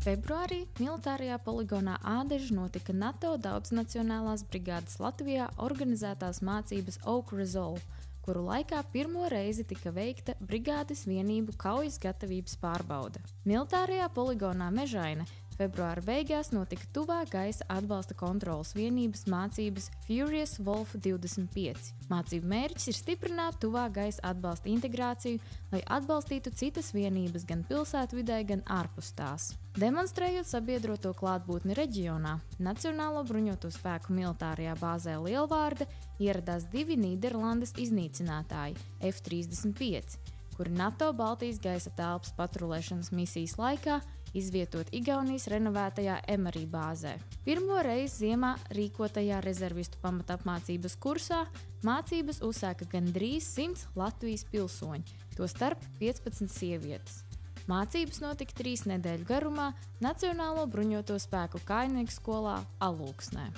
Februārī militārajā poligonā Ādeži notika NATO daudznacionālās brigādes Latvijā organizētās mācības Oak Resolve, kuru laikā pirmo reizi tika veikta brigādes vienību kaujas gatavības pārbaude. Militārajā poligonā Mežaine februāra beigās notika tuvā gaisa atbalsta kontroles vienības mācības Furious Wolf 25. Mācību mērķis ir stiprināt tuvā gaisa atbalsta integrāciju, lai atbalstītu citas vienības gan pilsētvidē, gan ārpus tās. Demonstrējot sabiedroto klātbūtni reģionā, Nacionālo bruņoto spēku militārajā bāzē Lielvārde ieradās 2 Nīderlandes iznīcinātāji F-35, kuri NATO Baltijas gaisa telpas patrulēšanas misijas laikā izvietot Igaunijas renovētajā Emerī bāzē. Pirmo reizi ziemā rīkotajā rezervistu pamatapmācības kursā mācības uzsāka gandrīz 100 Latvijas pilsoņi, tostarp 15 sievietes. Mācības notika 3 nedēļu garumā Nacionālo bruņoto spēku kājnieku skolā Alūksnē.